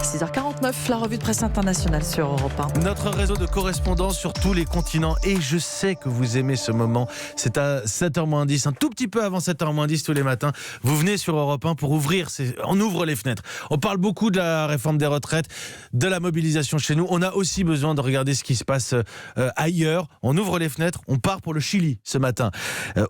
6h49, la revue de presse internationale sur Europe 1. Notre réseau de correspondants sur tous les continents. Et je sais que vous aimez ce moment. C'est à 7h-10, un tout petit peu avant 7h-10 tous les matins. Vous venez sur Europe 1 pour ouvrir. On ouvre les fenêtres. On parle beaucoup de la réforme des retraites, de la mobilisation chez nous. On a aussi besoin de regarder ce qui se passe ailleurs. On ouvre les fenêtres. On part pour le Chili ce matin.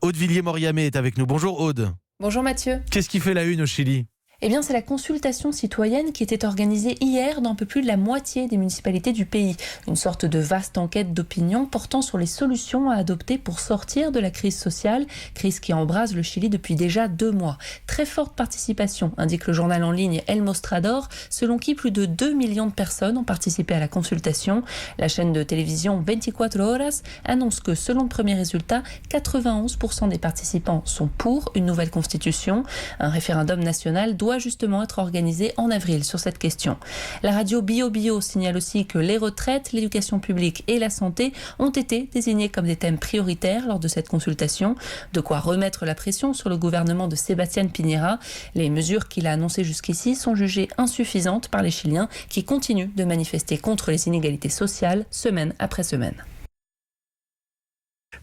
Aude Villiers-Moriamé est avec nous. Bonjour Aude. Bonjour Mathieu. Qu'est-ce qui fait la une au Chili ? Eh bien, c'est la consultation citoyenne qui était organisée hier dans un peu plus de la moitié des municipalités du pays. Une sorte de vaste enquête d'opinion portant sur les solutions à adopter pour sortir de la crise sociale, crise qui embrase le Chili depuis déjà 2 mois. Très forte participation, indique le journal en ligne El Mostrador, selon qui plus de 2 millions de personnes ont participé à la consultation. La chaîne de télévision 24 Horas annonce que, selon le premier résultat, 91% des participants sont pour une nouvelle constitution. Un référendum national doit justement être organisé en avril sur cette question. La radio Bio Bio signale aussi que les retraites, l'éducation publique et la santé ont été désignés comme des thèmes prioritaires lors de cette consultation. De quoi remettre la pression sur le gouvernement de Sebastián Piñera. Les mesures qu'il a annoncées jusqu'ici sont jugées insuffisantes par les Chiliens qui continuent de manifester contre les inégalités sociales semaine après semaine.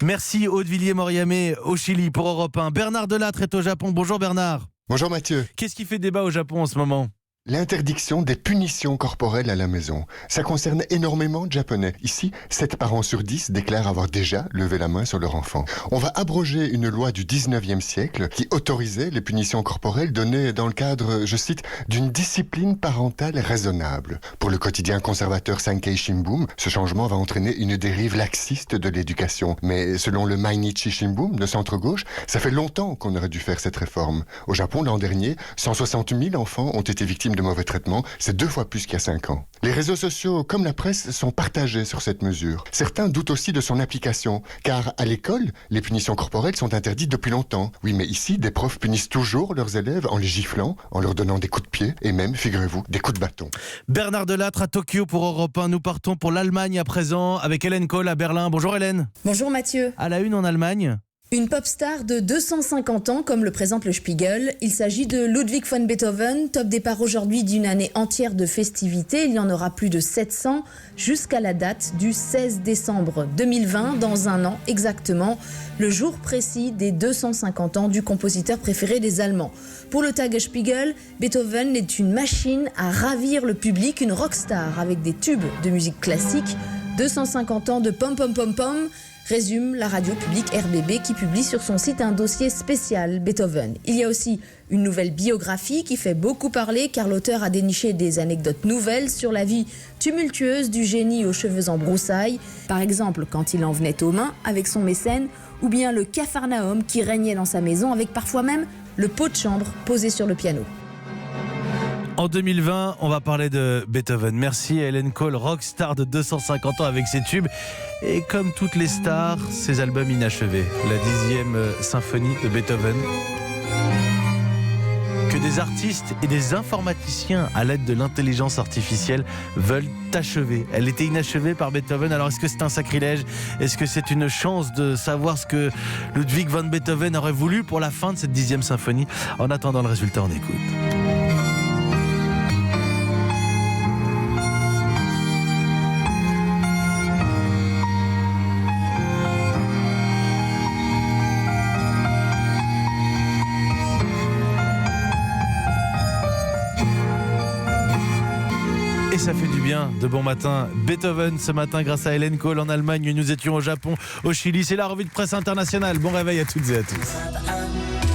Merci Aude Villiers-Moriamé au Chili pour Europe 1. Bernard Delattre est au Japon. Bonjour Bernard. Bonjour Mathieu. Qu'est-ce qui fait débat au Japon en ce moment ? L'interdiction des punitions corporelles à la maison. Ça concerne énormément de Japonais. Ici, 7 parents sur 10 déclarent avoir déjà levé la main sur leur enfant. On va abroger une loi du 19e siècle qui autorisait les punitions corporelles données dans le cadre, je cite, d'une discipline parentale raisonnable. Pour le quotidien conservateur Sankei Shimbun, ce changement va entraîner une dérive laxiste de l'éducation. Mais selon le Mainichi Shimbun de centre-gauche, ça fait longtemps qu'on aurait dû faire cette réforme. Au Japon, l'an dernier, 160 000 enfants ont été victimes de mauvais traitements, c'est 2 fois plus qu'il y a 5 ans. Les réseaux sociaux, comme la presse, sont partagés sur cette mesure. Certains doutent aussi de son application, car à l'école, les punitions corporelles sont interdites depuis longtemps. Oui, mais ici, des profs punissent toujours leurs élèves en les giflant, en leur donnant des coups de pied, et même, figurez-vous, des coups de bâton. Bernard Delattre à Tokyo pour Europe 1. Nous partons pour l'Allemagne à présent avec Hélène Kohl à Berlin. Bonjour Hélène. Bonjour Mathieu. À la une en Allemagne. Une pop star de 250 ans, comme le présente le Spiegel. Il s'agit de Ludwig van Beethoven, top départ aujourd'hui d'une année entière de festivités. Il y en aura plus de 700 jusqu'à la date du 16 décembre 2020, dans un an exactement, le jour précis des 250 ans du compositeur préféré des Allemands. Pour le Tagesspiegel, Beethoven est une machine à ravir le public, une rockstar avec des tubes de musique classique. 250 ans de pom pom pom pom, résume la radio publique RBB qui publie sur son site un dossier spécial Beethoven. Il y a aussi une nouvelle biographie qui fait beaucoup parler car l'auteur a déniché des anecdotes nouvelles sur la vie tumultueuse du génie aux cheveux en broussailles. Par exemple, quand il en venait aux mains avec son mécène, ou bien le capharnaüm qui régnait dans sa maison avec parfois même le pot de chambre posé sur le piano. En 2020, on va parler de Beethoven. Merci à Hélène Kohl, rockstar de 250 ans avec ses tubes. Et comme toutes les stars, ses albums inachevés. La 10e symphonie de Beethoven. Que des artistes et des informaticiens, à l'aide de l'intelligence artificielle, veulent achever. Elle était inachevée par Beethoven. Alors est-ce que c'est un sacrilège ? Est-ce que c'est une chance de savoir ce que Ludwig van Beethoven aurait voulu pour la fin de cette 10e symphonie ? En attendant le résultat, on écoute. Et ça fait du bien, de bon matin. Beethoven ce matin grâce à Hélène Kohl en Allemagne. Nous étions au Japon, au Chili. C'est la revue de presse internationale. Bon réveil à toutes et à tous.